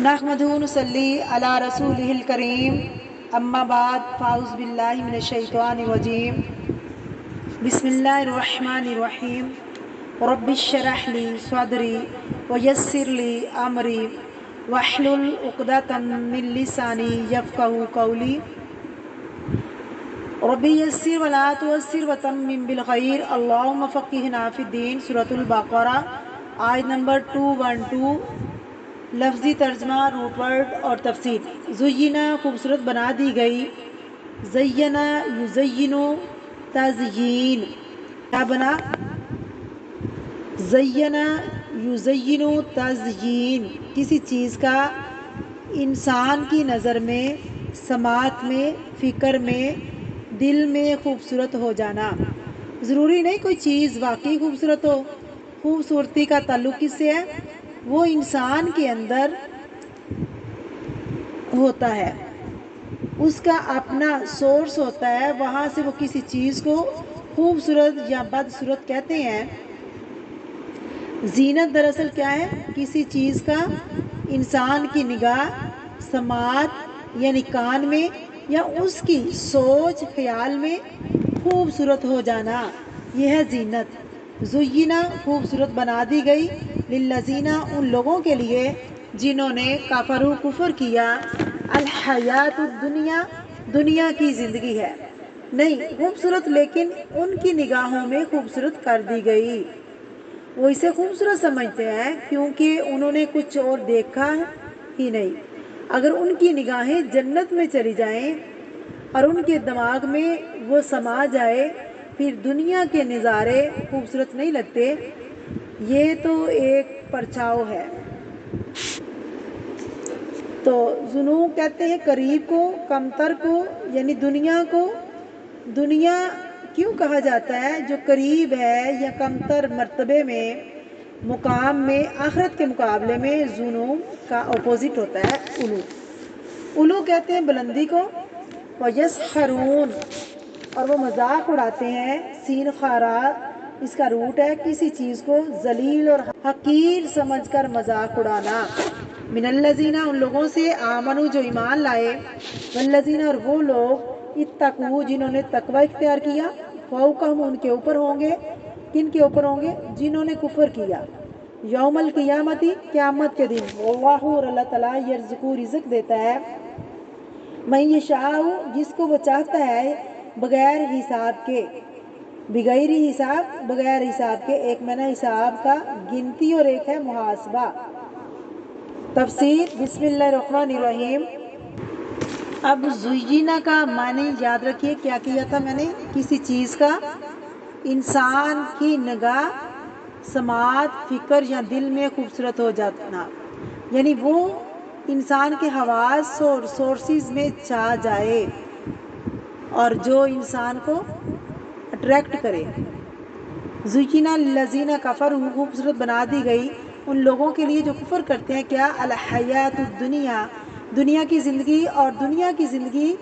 نحمدہ نصلی علی رسولہ الکریم اما بعد فاعوذ باللہ من الشیطان الرجیم بسم اللہ الرحمن الرحیم رب اشرح لی صدری ویسر لی امری واحلل عقدۃ من لسانی یفقہوا قولی ربی یسر ولا تعسر وتمم بالخیر اللہم فقہنا فی الدین۔ سورۃ البقرہ آیت نمبر 212، لفظی ترجمہ، روٹ ورڈ اور تفسیر۔ زینا خوبصورت بنا دی گئی، زینا یزین تزیین، کیا بنا؟ زینا یزین تزیین، کسی چیز کا انسان کی نظر میں، سماعت میں، فکر میں، دل میں خوبصورت ہو جانا۔ ضروری نہیں کوئی چیز واقعی خوبصورت ہو، خوبصورتی کا تعلق کس سے ہے؟ وہ انسان کے اندر ہوتا ہے، اس کا اپنا سورس ہوتا ہے، وہاں سے وہ کسی چیز کو خوبصورت یا بدصورت کہتے ہیں۔ زینت دراصل کیا ہے؟ کسی چیز کا انسان کی نگاہ، سماعت یعنی کان میں، یا اس کی سوچ خیال میں خوبصورت ہو جانا، یہ ہے زینت۔ زینا خوبصورت بنا دی گئی، للذین ان لوگوں کے لیے جنہوں نے کفروا کفر کیا، الحیات الدنیا دنیا کی زندگی ہے، نہیں خوبصورت، لیکن ان کی نگاہوں میں خوبصورت کر دی گئی، وہ اسے خوبصورت سمجھتے ہیں کیونکہ انہوں نے کچھ اور دیکھا ہی نہیں۔ اگر ان کی نگاہیں جنت میں چلی جائیں اور ان کے دماغ میں وہ سما جائے، پھر دنیا کے نظارے خوبصورت نہیں لگتے، یہ تو ایک پرچاؤ ہے۔ تو ظنو کہتے ہیں قریب کو، کمتر کو، یعنی دنیا کو۔ دنیا کیوں کہا جاتا ہے؟ جو قریب ہے یا کمتر مرتبے میں، مقام میں، آخرت کے مقابلے میں ظنو کا اپوزٹ ہوتا ہے علو۔ علو کہتے ہیں بلندی کو، وَيَسْخَرُونَ اور وہ مذاق اڑاتے ہیں، سین خارات اس کا روٹ ہے، کسی چیز کو ذلیل اور حقیر سمجھ کر مذاق اڑانا۔ من الذین ان لوگوں سے، آمنوا جو ایمان لائے، والذین اور وہ لوگ، اتقوا جنہوں نے تقوی اختیار کیا، فوقہم ان کے اوپر ہوں گے، کن کے اوپر ہوں گے؟ جنہوں نے کفر کیا۔ یوم القیامتی قیامت کے دن، واللہ اور اللہ تعالیٰ، یرزق رزق دیتا ہے، من یشاء جس کو وہ چاہتا ہے، بغیر حساب کے، بغیر حساب بغیر حساب کے، ایک معنی حساب کا گنتی اور ایک ہے محاسبہ۔ تفسیر، بسم اللہ الرحمن الرحیم۔ اب زینا کا معنی یاد رکھیے، کیا کیا تھا میں نے؟ کسی چیز کا انسان کی نگاہ، سماعت، فکر یا دل میں خوبصورت ہو جانا، یعنی وہ انسان کے حواس اور سورسز میں چھا جائے اور جو انسان کو اٹریکٹ کرے۔ زینا للذین کفروا خوبصورت بنا دی گئی ان لوگوں کے لیے جو کفر کرتے ہیں، کیا؟ الحیات الدنیا دنیا کی زندگی، اور دنیا کی زندگی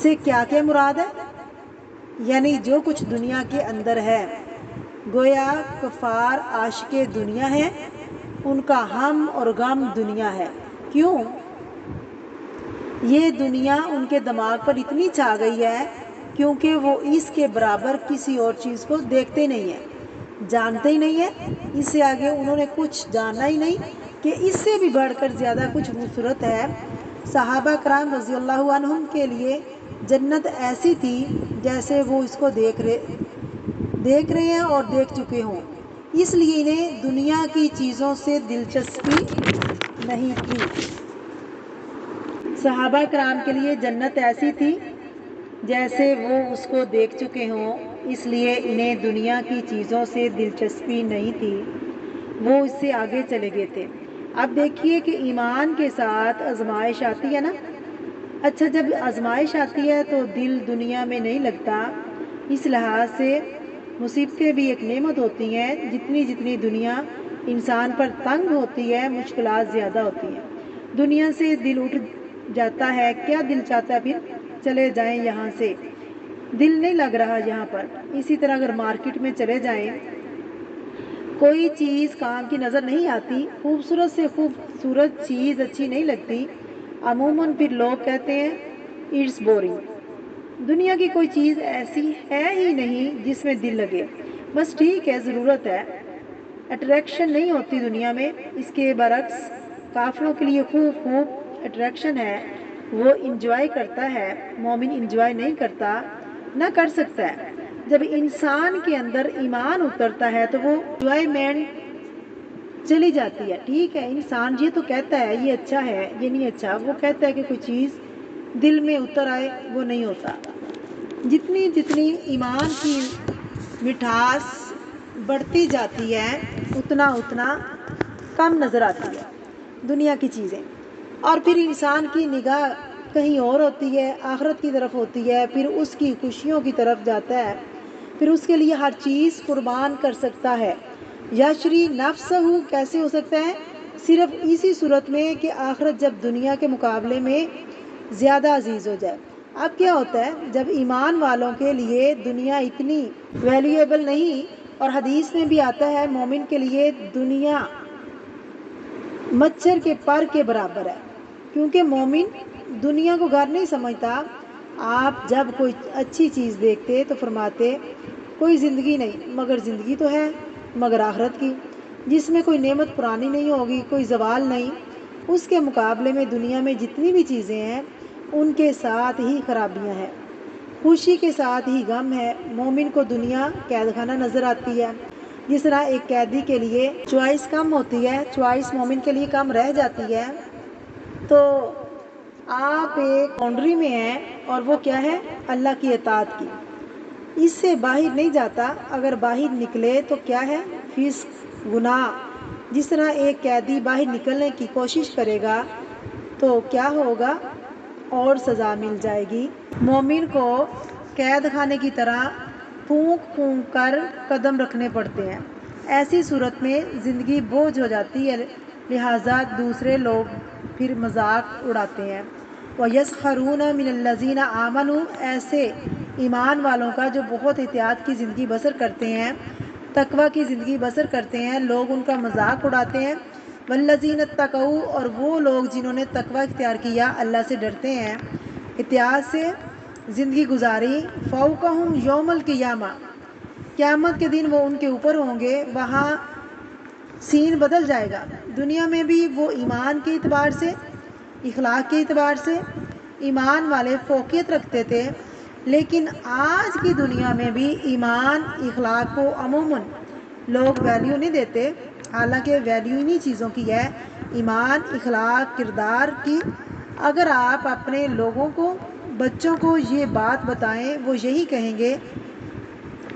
سے کیا کیا مراد ہے؟ یعنی جو کچھ دنیا کے اندر ہے، گویا کفار عاشق دنیا ہے، ان کا ہم اور غم دنیا ہے۔ کیوں؟ یہ دنیا ان کے دماغ پر اتنی چھا گئی ہے کیونکہ وہ اس کے برابر کسی اور چیز کو دیکھتے نہیں ہیں، جانتے ہی نہیں ہیں، اس سے آگے انہوں نے کچھ جانا ہی نہیں کہ اس سے بھی بڑھ کر زیادہ کچھ خوبصورت ہے۔ صحابہ کرام رضی اللہ عنہم کے لیے جنت ایسی تھی جیسے وہ اس کو دیکھ رہے ہیں اور دیکھ چکے ہوں، اس لیے انہیں دنیا کی چیزوں سے دلچسپی نہیں تھی۔ صحابہ کرام کے لیے جنت ایسی تھی جیسے وہ اس کو دیکھ چکے ہوں، اس لیے انہیں دنیا کی چیزوں سے دلچسپی نہیں تھی، وہ اس سے آگے چلے گئے تھے۔ اب دیکھیے کہ ایمان کے ساتھ آزمائش آتی ہے نا۔ اچھا، جب آزمائش آتی ہے تو دل دنیا میں نہیں لگتا، اس لحاظ سے مصیبتیں بھی ایک نعمت ہوتی ہیں، جتنی دنیا انسان پر تنگ ہوتی ہے، مشکلات زیادہ ہوتی ہیں، دنیا سے دل اٹھ جاتا ہے، کیا دل چاہتا ہے پھر چلے جائیں یہاں سے، دل نہیں لگ رہا یہاں پر۔ اسی طرح اگر مارکیٹ میں چلے جائیں، कोई चीज़ काम की नज़र नहीं आती, खूबसूरत से खूबसूरत चीज़ अच्छी नहीं लगती, अमूमन फिर लोग कहते हैं इट्स बोरिंग। दुनिया की कोई चीज़ ऐसी है ही नहीं जिसमें दिल लगे, बस ठीक है, ज़रूरत है। अट्रैक्शन नहीं होती दुनिया में। इसके बरक्स काफिरों के लिए खूब खूब अट्रैक्शन है, वो इंजॉय करता है, मोमिन इंजॉय नहीं करता, ना कर सकता है। जब इंसान के अंदर ईमान उतरता है तो वो इंजॉयमेंट चली जाती है। ठीक है, इंसान ये तो कहता है ये अच्छा है, ये नहीं अच्छा, वो कहता है कि कोई चीज़ दिल में उतर आए, वो नहीं होता। जितनी जितनी ईमान की मिठास बढ़ती जाती है, उतना उतना कम नज़र आती है दुनिया की चीज़ें, और फिर इंसान की निगाह कहीं और होती है, आखिरत की तरफ होती है, फिर उसकी खुशियों की तरफ जाता है, फिर उसके लिए हर चीज़ कुर्बान कर सकता है। यशरी नफ्सहू कैसे हो सकता है? सिर्फ इसी सूरत में कि आखिरत जब दुनिया के मुकाबले में ज़्यादा अजीज़ हो जाए। अब क्या होता है, जब ईमान वालों के लिए दुनिया इतनी वैल्यूएबल नहीं, और हदीस में भी आता है मोमिन के लिए दुनिया मच्छर के पर के बराबर है, क्योंकि मोमिन दुनिया को घर नहीं समझता। आप जब कोई अच्छी चीज़ देखते तो फरमाते कोई ज़िंदगी नहीं, मगर ज़िंदगी तो है, मगर आखिरत की, जिसमें कोई नेमत पुरानी नहीं होगी, कोई ज़वाल नहीं। उसके मुकाबले में दुनिया में जितनी भी चीज़ें हैं उनके साथ ही खराबियां हैं, खुशी के साथ ही गम है। मोमिन को दुनिया कैदखाना नज़र आती है। जिस तरह एक कैदी के लिए चॉइस कम होती है, चॉइस मोमिन के लिए कम रह जाती है। तो आप एक बाउंड्री में हैं, और वो क्या है? अल्लाह की इताअत की। इससे बाहर नहीं जाता, अगर बाहर निकले तो क्या है? फिस्क, गुनाह। जिस तरह एक कैदी बाहर निकलने की कोशिश करेगा तो क्या होगा? और सज़ा मिल जाएगी। मोमिन को कैद खाने की तरह फूंक फूंक कर कदम रखने पड़ते हैं। ऐसी सूरत में ज़िंदगी बोझ हो जाती है, लिहाजा दूसरे लोग फिर मजाक उड़ाते हैं। वयस्खरून मिनल्लज़ीना आमनू, ऐसे ईमान वालों का जो बहुत एहतियात की ज़िंदगी बसर करते हैं, तकवा की ज़िंदगी बसर करते हैं, लोग उनका मजाक उड़ाते हैं। वल्लज़ीन तकऊ, और वो लोग जिन्होंने तकवा इख्तियार किया, अल्लाह से डरते हैं, एहतियात से ज़िंदगी गुजारी, फ़ौक़हुम यौमल क़ियामा, क़यामत के दिन वो उनके ऊपर होंगे। वहाँ सीन बदल जाएगा। दुनिया में भी वो ईमान के एतबार से, इखलाक के एतबार से ईमान वाले फ़ौक़ियत रखते थे, लेकिन आज की दुनिया में भी ईमान इखलाक को अमूमन लोग वैल्यू नहीं देते, हालांकि वैल्यू इन्हीं चीज़ों की है, ईमान, इखलाक, किरदार की। अगर आप अपने लोगों को, बच्चों को ये बात बताएं, वो यही कहेंगे,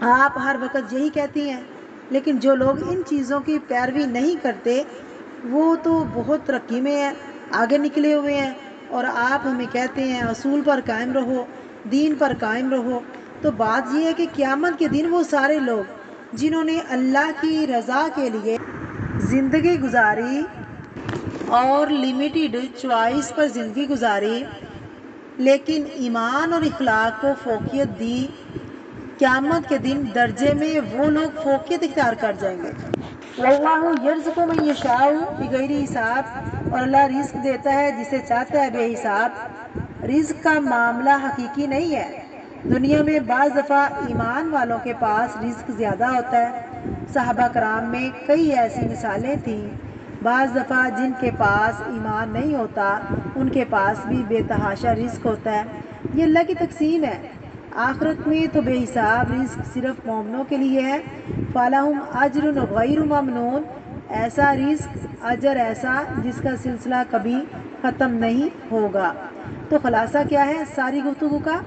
आप हर वक्त यही कहती हैं। लेकिन जो लोग इन चीज़ों की पैरवी नहीं करते वो तो बहुत तरक्की में है, आगे निकले हुए हैं, और आप हमें कहते हैं असूल पर कायम रहो, दीन पर कायम रहो। तो बात यह है कि क़यामत के दिन वो सारे लोग जिन्होंने अल्लाह की रज़ा के लिए ज़िंदगी गुजारी और लिमिटेड चॉइस पर ज़िंदगी गुजारी, लेकिन ईमान और इखलाक को फ़ौक़ियत दी, क़यामत के दिन दर्जे में वो लोग फ़ौक़ियत इख्तियार कर जाएंगे। वल्लाहु यर्ज़ुक़ु मन यशाउ बिग़ैरि हिसाब, और अल्लाह रिज़्क़ देता है जिसे चाहता है बेहिसाब। रिज़्क़ का मामला हकीकी नहीं है। दुनिया में बाज़ दफ़ा ईमान वालों के पास रिज़्क़ ज़्यादा होता है। सहाबा कराम में कई ऐसी मिसालें थीं। बाज़ दफ़ा जिनके पास ईमान नहीं होता उनके पास भी बेतहाशा रिज़्क़ होता है। ये अल्लाह की तक़सीम है। आखिरत में तो बेहिसाब रिज़्क़ सिर्फ मोमिनों के लिए है। फ़लहुम अज्रुन गैरु ममनून, ऐसा रिज़्क़, अजर ऐसा जिसका सिलसिला कभी ख़त्म नहीं होगा। तो ख़ुलासा क्या है सारी गुफ्तगू का?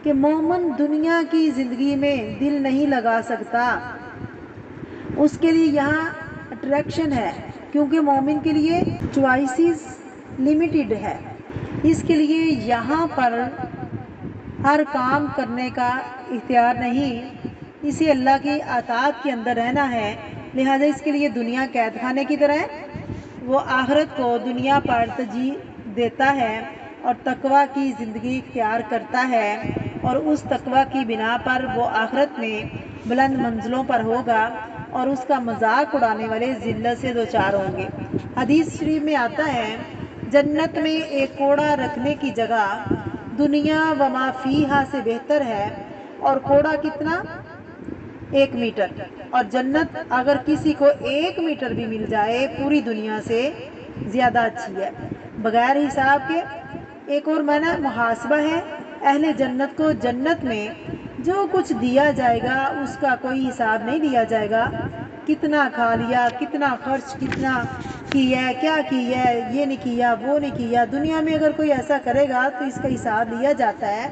कि मोमिन दुनिया की ज़िंदगी में दिल नहीं लगा सकता, उसके लिए यहाँ अट्रैक्शन है, क्योंकि मोमिन के लिए चॉइसेस लिमिटेड है। इसके लिए यहाँ पर हर काम करने का इख्तियार नहीं, इसे अल्लाह की अताअत के अंदर रहना है। लिहाजा इसके लिए दुनिया कैद खाने की तरह है। वो आखिरत को दुनिया पर तरजीह देता है और तकवा की ज़िंदगी इख्तियार करता है, और उस तकवा की बिना पर वो आखिरत में बुलंद मंजिलों पर होगा اور اس کا مذاق اڑانے والے ذلت سے دوچار ہوں گے۔ حدیث شریف میں آتا ہے جنت میں ایک کوڑا رکھنے کی جگہ دنیا و ما فیہا سے بہتر ہے، اور کوڑا کتنا؟ 1 میٹر، اور جنت اگر کسی کو 1 میٹر بھی مل جائے پوری دنیا سے زیادہ اچھی ہے بغیر حساب کے۔ ایک اور معنی محاسبہ ہے۔ اہل جنت کو جنت میں جو کچھ دیا جائے گا اس کا کوئی حساب نہیں دیا جائے گا، کتنا کھا لیا، کتنا خرچ کتنا کیا ہے، کیا کیا ہے، یہ نہیں کیا وہ نہیں کیا۔ دنیا میں اگر کوئی ایسا کرے گا تو اس کا حساب لیا جاتا ہے،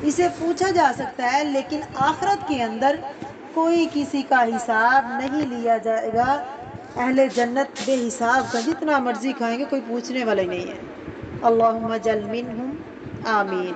اسے پوچھا جا سکتا ہے، لیکن آخرت کے اندر کوئی کسی کا حساب نہیں لیا جائے گا۔ اہل جنت بے حساب کا جتنا مرضی کھائیں گے، کوئی پوچھنے والا ہی نہیں ہے۔ اللہم اجعل منہم، آمین۔